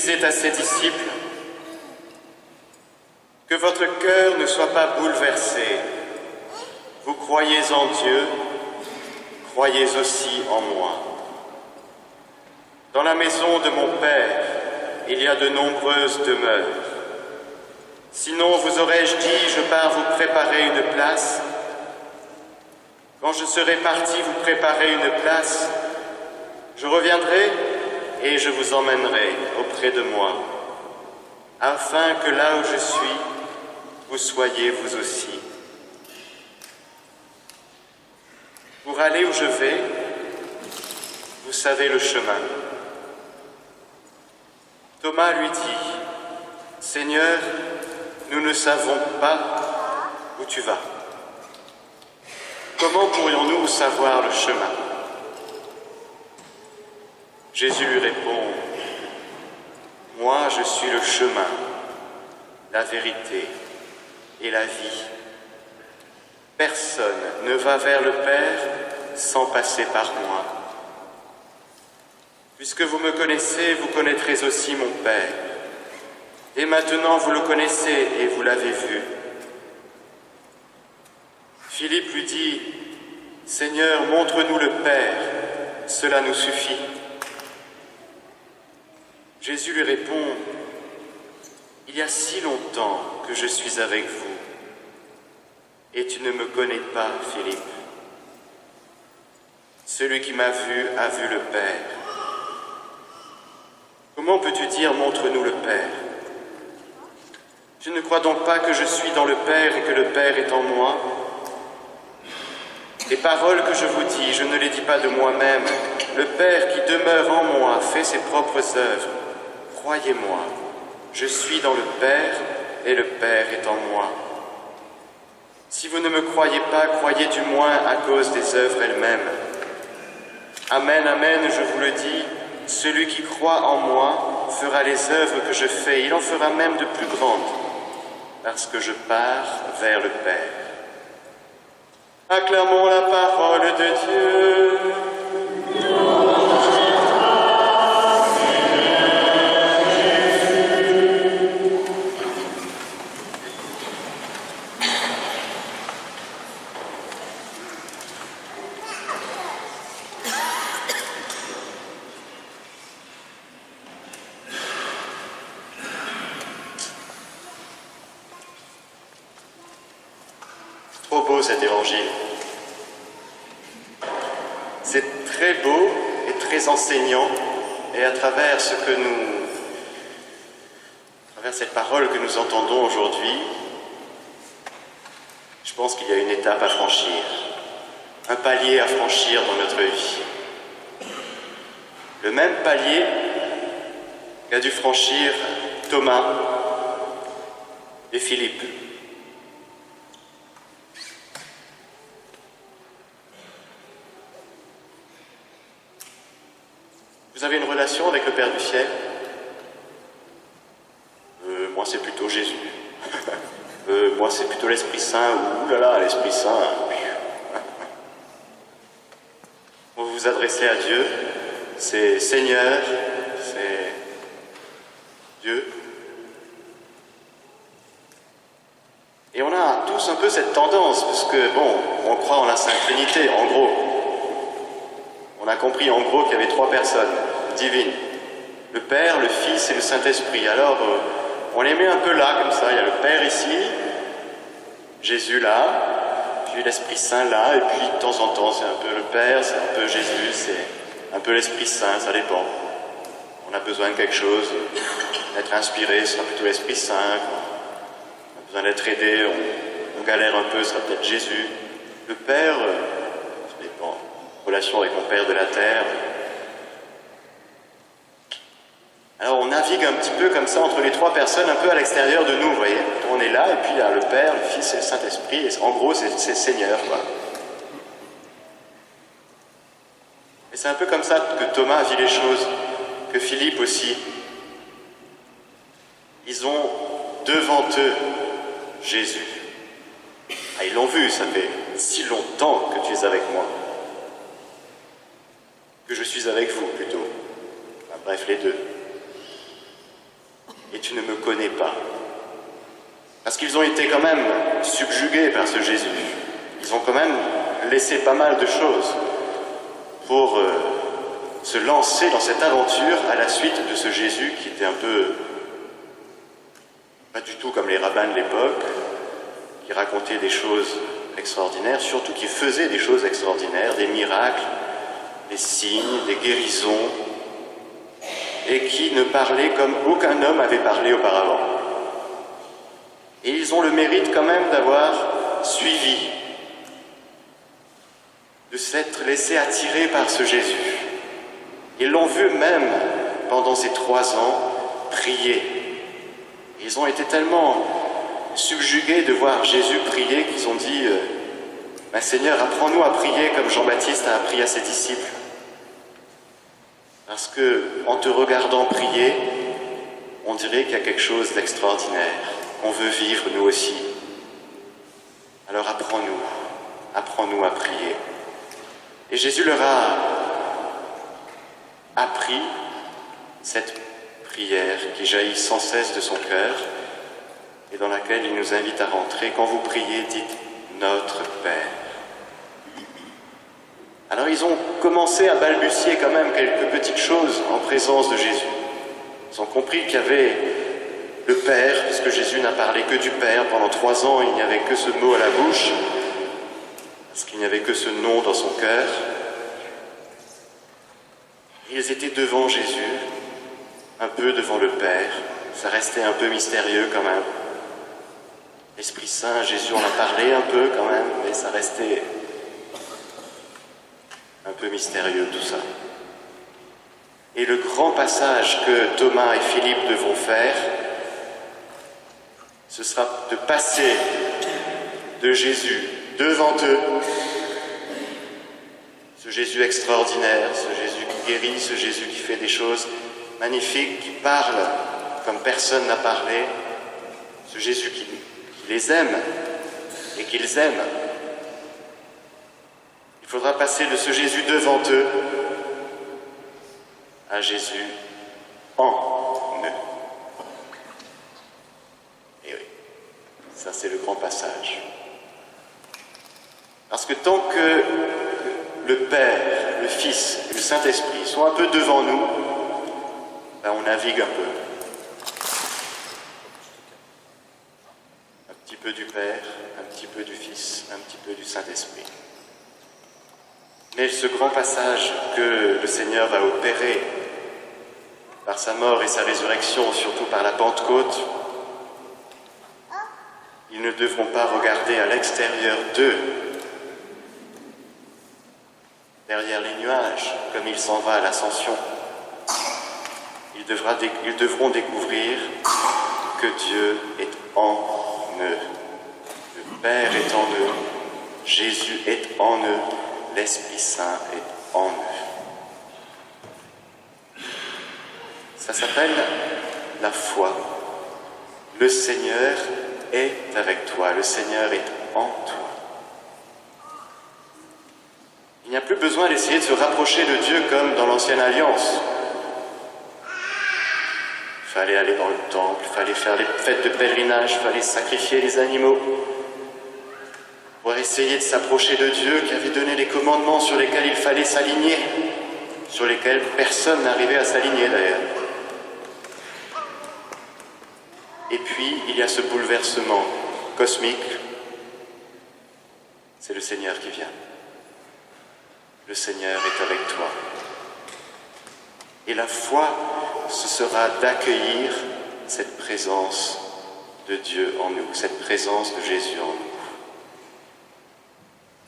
disait à ses disciples, « Que votre cœur ne soit pas bouleversé. Vous croyez en Dieu, croyez aussi en moi. Dans la maison de mon Père, il y a de nombreuses demeures. Sinon vous aurais-je dit, je pars vous préparer une place. Quand je serai parti vous préparer une place, je reviendrai et je vous emmènerai auprès de moi, afin que là où je suis, vous soyez vous aussi. Pour aller où je vais, vous savez le chemin. » Thomas lui dit, « Seigneur, nous ne savons pas où tu vas. Comment pourrions-nous savoir le chemin ?» Jésus lui répond, « Moi, je suis le chemin, la vérité et la vie. Personne ne va vers le Père sans passer par moi. Puisque vous me connaissez, vous connaîtrez aussi mon Père. Et maintenant vous le connaissez et vous l'avez vu. » Philippe lui dit, « Seigneur, montre-nous le Père, cela nous suffit. » Jésus lui répond, « Il y a si longtemps que je suis avec vous, et tu ne me connais pas, Philippe. Celui qui m'a vu a vu le Père. Comment peux-tu dire, montre-nous le Père? Tu ne crois donc pas que je suis dans le Père et que le Père est en moi? Les paroles que je vous dis, je ne les dis pas de moi-même. Le Père qui demeure en moi fait ses propres œuvres. Croyez-moi, je suis dans le Père et le Père est en moi. Si vous ne me croyez pas, croyez du moins à cause des œuvres elles-mêmes. Amen, amen, je vous le dis, celui qui croit en moi fera les œuvres que je fais, il en fera même de plus grandes, parce que je pars vers le Père. Acclamons la parole de Dieu. Trop beau cet évangile. C'est très beau et très enseignant, et à travers cette parole que nous entendons aujourd'hui, je pense qu'il y a une étape à franchir, un palier à franchir dans notre vie. Le même palier qu'a dû franchir Thomas et Philippe. Vous avez une relation avec le Père du ciel? Moi, c'est plutôt Jésus. Moi, c'est plutôt l'Esprit Saint. Ouh là là, l'Esprit Saint. Vous vous adressez à Dieu, c'est Seigneur, c'est Dieu. Et on a tous un peu cette tendance, parce que, bon, on croit en la Sainte Trinité, en gros. On a compris en gros qu'il y avait trois personnes divines, le Père, le Fils et le Saint-Esprit. Alors, on les met un peu là, comme ça. Il y a le Père ici, Jésus là, puis l'Esprit Saint là, et puis de temps en temps, c'est un peu le Père, c'est un peu Jésus, c'est un peu l'Esprit Saint, ça dépend. On a besoin de quelque chose, d'être inspiré, ce sera plutôt l'Esprit Saint. On a besoin d'être aidé, on galère un peu, ce sera peut-être Jésus. Le Père, ça dépend. Relation avec mon Père de la terre. Alors on navigue un petit peu comme ça entre les trois personnes, un peu à l'extérieur de nous, vous voyez. On est là, et puis il y a le Père, le Fils et le Saint-Esprit, et en gros c'est Seigneur, quoi. Et c'est un peu comme ça que Thomas vit les choses, que Philippe aussi. Ils ont devant eux Jésus. Ah, ils l'ont vu, ça fait si longtemps que tu es avec moi. Que je suis avec vous, plutôt. Enfin, bref, les deux. et tu ne me connais pas. Parce qu'ils ont été quand même subjugués par ce Jésus. Ils ont quand même laissé pas mal de choses pour se lancer dans cette aventure à la suite de ce Jésus qui était un peu, pas du tout comme les rabbins de l'époque, qui racontait des choses extraordinaires, surtout qui faisait des choses extraordinaires, des miracles, des signes, des guérisons, et qui ne parlait comme aucun homme avait parlé auparavant. Et ils ont le mérite quand même d'avoir suivi, de s'être laissés attirer par ce Jésus. Ils l'ont vu même, pendant ces 3 ans, prier. Ils ont été tellement subjugués de voir Jésus prier qu'ils ont dit « Seigneur, apprends-nous à prier comme Jean-Baptiste a appris à ses disciples. » Parce que, en te regardant prier, on dirait qu'il y a quelque chose d'extraordinaire, qu'on veut vivre nous aussi. Alors apprends-nous à prier. Et Jésus leur a appris cette prière qui jaillit sans cesse de son cœur et dans laquelle il nous invite à rentrer. Quand vous priez, dites « Notre Père ». Alors ils ont commencé à balbutier quand même quelques petites choses en présence de Jésus. Ils ont compris qu'il y avait le Père, puisque Jésus n'a parlé que du Père. Pendant 3 ans, il n'y avait que ce mot à la bouche, parce qu'il n'y avait que ce nom dans son cœur. Ils étaient devant Jésus, un peu devant le Père. Ça restait un peu mystérieux quand même. L'Esprit Saint, Jésus en a parlé un peu quand même, mais ça restait un peu mystérieux tout ça. Et le grand passage que Thomas et Philippe devront faire, ce sera de passer de Jésus devant eux, ce Jésus extraordinaire, ce Jésus qui guérit, ce Jésus qui fait des choses magnifiques, qui parle comme personne n'a parlé, ce Jésus qui les aime et qu'ils aiment. Il faudra passer de ce Jésus devant eux à Jésus en eux. Et oui, ça c'est le grand passage. Parce que tant que le Père, le Fils et le Saint-Esprit sont un peu devant nous, on navigue un peu. Un petit peu du Père, un petit peu du Fils, un petit peu du Saint-Esprit. Mais ce grand passage que le Seigneur va opérer par sa mort et sa résurrection, surtout par la Pentecôte, ils ne devront pas regarder à l'extérieur d'eux, derrière les nuages, comme il s'en va à l'ascension. Ils devront découvrir que Dieu est en eux. Le Père est en eux, Jésus est en eux, l'Esprit Saint est en eux. Ça s'appelle la foi. Le Seigneur est avec toi, le Seigneur est en toi. Il n'y a plus besoin d'essayer de se rapprocher de Dieu comme dans l'Ancienne Alliance. Il fallait aller dans le temple, il fallait faire les fêtes de pèlerinage, il fallait sacrifier les animaux pour essayer de s'approcher de Dieu qui avait donné les commandements sur lesquels il fallait s'aligner, sur lesquels personne n'arrivait à s'aligner d'ailleurs. Et puis, il y a ce bouleversement cosmique, c'est le Seigneur qui vient. Le Seigneur est avec toi. Et la foi, ce sera d'accueillir cette présence de Dieu en nous, cette présence de Jésus en nous.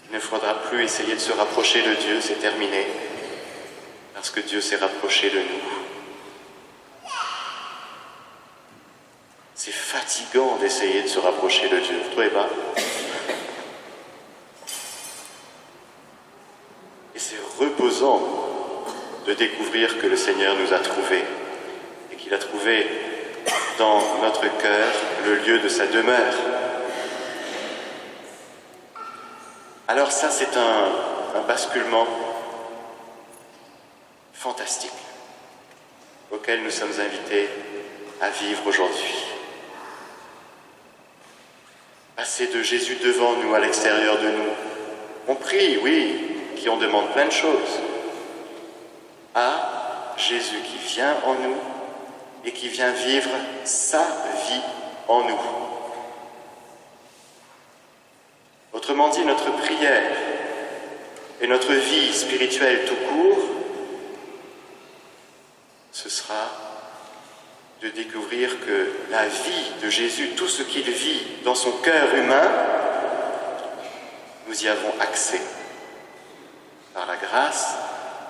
Il ne faudra plus essayer de se rapprocher de Dieu, c'est terminé, parce que Dieu s'est rapproché de nous. C'est fatigant d'essayer de se rapprocher de Dieu, vous trouvez pas? Et c'est reposant de découvrir que le Seigneur nous a trouvés et qu'il a trouvé dans notre cœur le lieu de sa demeure. Alors ça, c'est un basculement fantastique auquel nous sommes invités à vivre aujourd'hui. Passer de Jésus devant nous à l'extérieur de nous. On prie, oui, qui on demande plein de choses, à Jésus qui vient en nous et qui vient vivre sa vie en nous. Autrement dit, notre prière et notre vie spirituelle tout court, ce sera de découvrir que la vie de Jésus, tout ce qu'il vit dans son cœur humain, nous y avons accès par la grâce,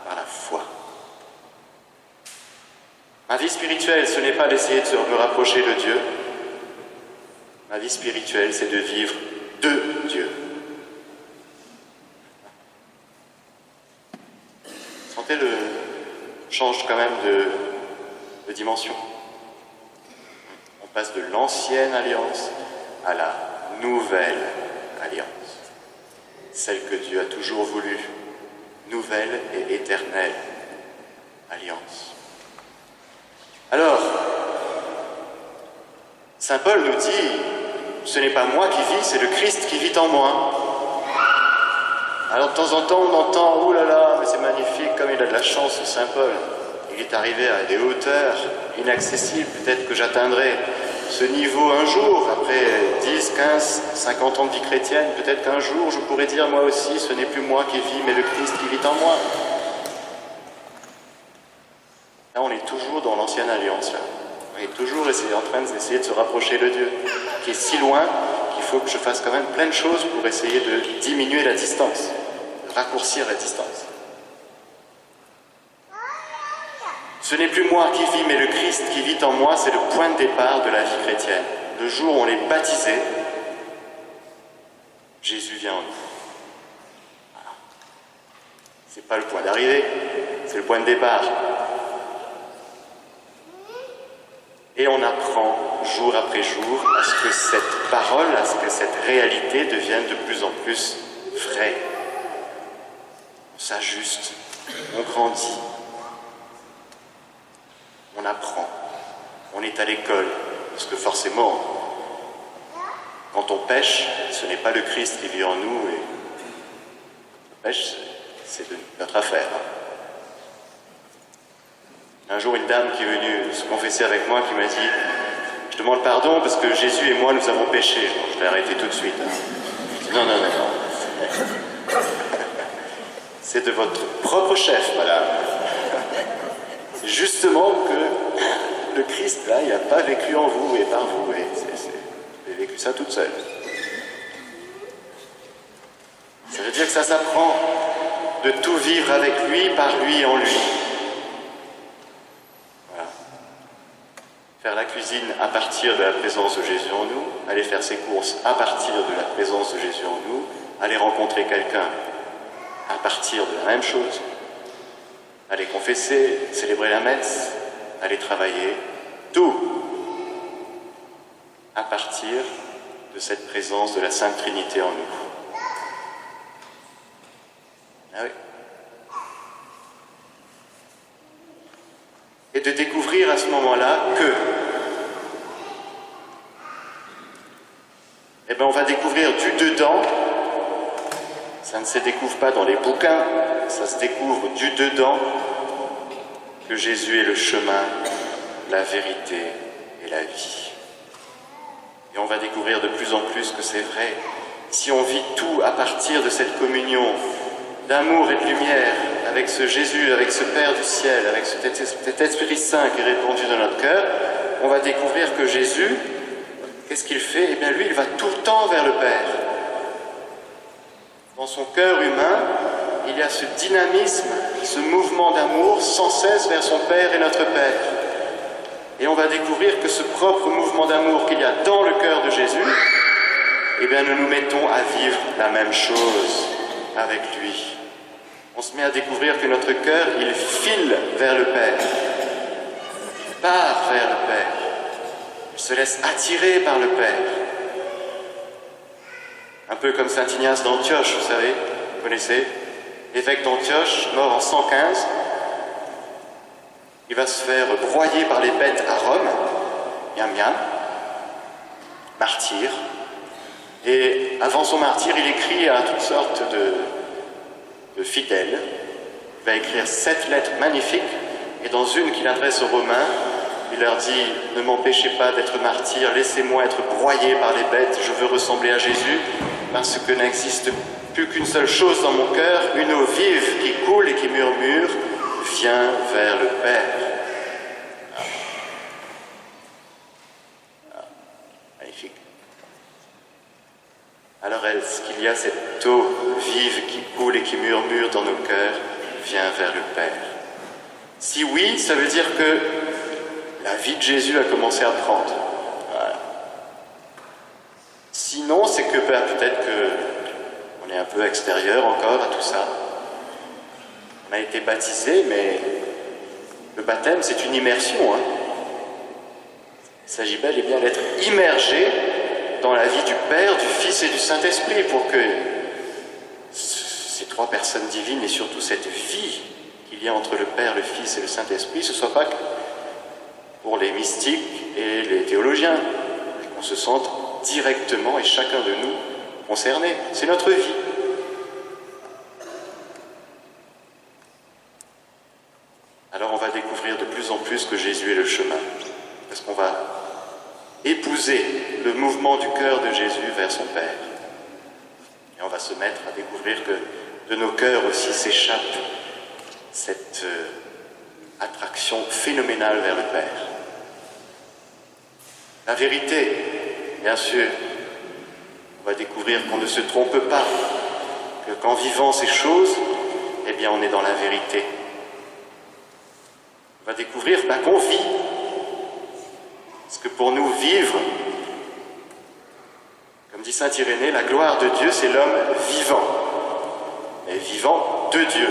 par la foi. Ma vie spirituelle, ce n'est pas d'essayer de me rapprocher de Dieu. Ma vie spirituelle, c'est de vivre de Dieu. Sentez le change quand même de dimension. On passe de l'ancienne alliance à la nouvelle alliance. Celle que Dieu a toujours voulu, nouvelle et éternelle alliance. Alors, Saint Paul nous dit, ce n'est pas moi qui vis, c'est le Christ qui vit en moi. Alors de temps en temps, on entend, oh là là, mais c'est magnifique, comme il a de la chance, ce Saint Paul. Il est arrivé à des hauteurs inaccessibles, peut-être que j'atteindrai ce niveau un jour, après 10, 15, 50 ans de vie chrétienne, peut-être qu'un jour je pourrais dire moi aussi, ce n'est plus moi qui vis, mais le Christ qui vit en moi. Là, on est toujours dans l'ancienne alliance, là. On est toujours en train d'essayer de se rapprocher de Dieu, qui est si loin qu'il faut que je fasse quand même plein de choses pour essayer de diminuer la distance, de raccourcir la distance. Ce n'est plus moi qui vis, mais le Christ qui vit en moi, c'est le point de départ de la vie chrétienne. Le jour où on est baptisé, Jésus vient en nous. Voilà. C'est pas le point d'arrivée, c'est le point de départ. Et on apprend jour après jour à ce que cette parole, à ce que cette réalité devienne de plus en plus vraie. On s'ajuste, on grandit. On apprend, on est à l'école, parce que forcément, quand on pêche, ce n'est pas le Christ qui vit en nous, et le pêche, c'est notre affaire. Un jour, une dame qui est venue se confesser avec moi, qui m'a dit, je demande pardon parce que Jésus et moi, nous avons péché. Bon, je l'ai arrêté tout de suite. Je dis, non. C'est de votre propre chef, madame. Justement que le Christ, là, il n'a pas vécu en vous et par vous. Et vous avez vécu ça toute seule. Ça veut dire que ça s'apprend de tout vivre avec lui, par lui et en lui. Voilà. Faire la cuisine à partir de la présence de Jésus en nous, aller faire ses courses à partir de la présence de Jésus en nous, aller rencontrer quelqu'un à partir de la même chose. Aller confesser, célébrer la messe, aller travailler, tout à partir de cette présence de la Sainte Trinité en nous. Ah oui. Et de découvrir à ce moment-là que, on va découvrir du dedans. Ça ne se découvre pas dans les bouquins, ça se découvre du dedans que Jésus est le chemin, la vérité et la vie. Et on va découvrir de plus en plus que c'est vrai. Si on vit tout à partir de cette communion d'amour et de lumière avec ce Jésus, avec ce Père du ciel, avec cet Esprit Saint qui est répandu dans notre cœur, on va découvrir que Jésus, qu'est-ce qu'il fait ? Eh bien lui, il va tout le temps vers le Père. Dans son cœur humain, il y a ce dynamisme, ce mouvement d'amour sans cesse vers son Père et notre Père. Et on va découvrir que ce propre mouvement d'amour qu'il y a dans le cœur de Jésus, eh bien nous nous mettons à vivre la même chose avec lui. On se met à découvrir que notre cœur, il file vers le Père. Il part vers le Père. Il se laisse attirer par le Père. Un peu comme saint Ignace d'Antioche, vous savez, vous connaissez, l'évêque d'Antioche, mort en 115, il va se faire broyer par les bêtes à Rome, miam miam, martyr. Et avant son martyr, il écrit à toutes sortes de fidèles. Il va écrire 7 lettres magnifiques, et dans une qu'il adresse aux Romains, il leur dit « Ne m'empêchez pas d'être martyr, laissez-moi être broyé par les bêtes, je veux ressembler à Jésus, parce que n'existe plus qu'une seule chose dans mon cœur, une eau vive qui coule et qui murmure, viens vers le Père. » Magnifique. Alors est-ce qu'il y a cette eau vive qui coule et qui murmure dans nos cœurs, viens vers le Père? Si oui, ça veut dire que la vie de Jésus a commencé à prendre. Voilà. Sinon, c'est que peut-être qu'on est un peu extérieur encore à tout ça. On a été baptisé, mais le baptême, c'est une immersion. Hein. Il s'agit bel et bien d'être immergé dans la vie du Père, du Fils et du Saint-Esprit pour que ces 3 personnes divines et surtout cette vie qu'il y a entre le Père, le Fils et le Saint-Esprit, ce ne soit pas que pour les mystiques et les théologiens, qu'on se sente directement et chacun de nous concerné. C'est notre vie. Alors on va découvrir de plus en plus que Jésus est le chemin, parce qu'on va épouser le mouvement du cœur de Jésus vers son Père. Et on va se mettre à découvrir que de nos cœurs aussi s'échappe cette attraction phénoménale vers le Père. La vérité, bien sûr, on va découvrir qu'on ne se trompe pas, que qu'en vivant ces choses, eh bien on est dans la vérité. On va découvrir qu'on vit. Parce que pour nous vivre, comme dit saint Irénée, la gloire de Dieu, c'est l'homme vivant. Mais vivant de Dieu.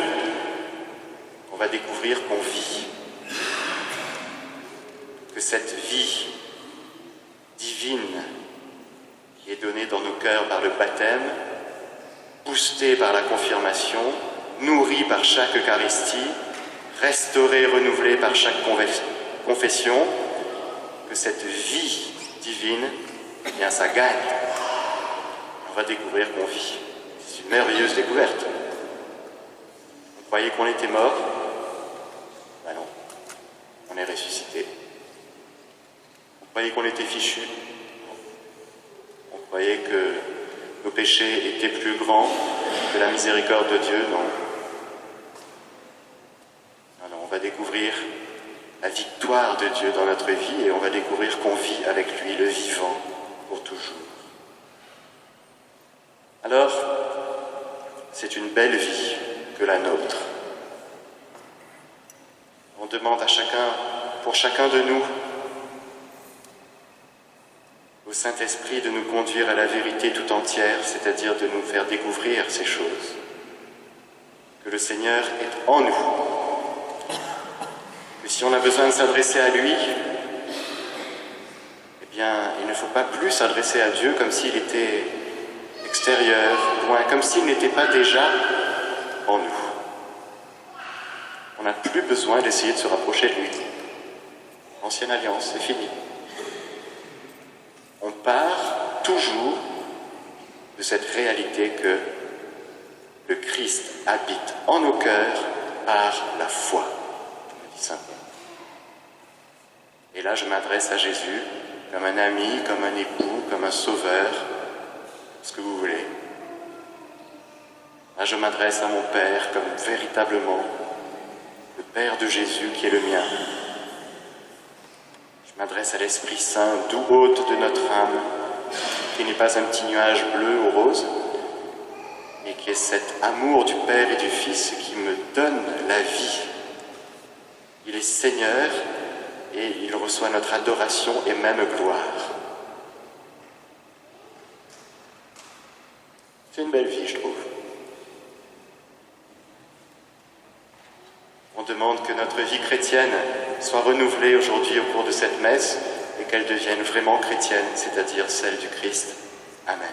On va découvrir qu'on vit. Que cette vie divine qui est donnée dans nos cœurs par le baptême, boostée par la confirmation, nourrie par chaque Eucharistie, restaurée, renouvelée par chaque confession, que cette vie divine, eh bien ça gagne. On va découvrir qu'on vit. C'est une merveilleuse découverte. On croyait qu'on était mort. Ben non, on est ressuscité. On croyait qu'on était fichu. On croyait que nos péchés étaient plus grands que la miséricorde de Dieu. Non. Alors on va découvrir la victoire de Dieu dans notre vie et on va découvrir qu'on vit avec lui, le vivant, pour toujours. Alors, c'est une belle vie que la nôtre. On demande à chacun, pour chacun de nous, au Saint-Esprit de nous conduire à la vérité tout entière, c'est-à-dire de nous faire découvrir ces choses. Que le Seigneur est en nous. Que si on a besoin de s'adresser à lui, eh bien, il ne faut pas plus s'adresser à Dieu comme s'il était extérieur, loin, comme s'il n'était pas déjà en nous. On n'a plus besoin d'essayer de se rapprocher de lui. Ancienne alliance, c'est fini. On part toujours de cette réalité que le Christ habite en nos cœurs par la foi, comme dit saint Paul. Et là, je m'adresse à Jésus comme un ami, comme un époux, comme un sauveur, ce que vous voulez. Là, je m'adresse à mon Père comme véritablement le Père de Jésus qui est le mien. Je m'adresse à l'Esprit Saint, doux hôte de notre âme, qui n'est pas un petit nuage bleu ou rose, mais qui est cet amour du Père et du Fils qui me donne la vie. Il est Seigneur et il reçoit notre adoration et même gloire. C'est une belle vie, je trouve. On demande que notre vie chrétienne soit renouvelée aujourd'hui au cours de cette messe et qu'elle devienne vraiment chrétienne, c'est-à-dire celle du Christ. Amen.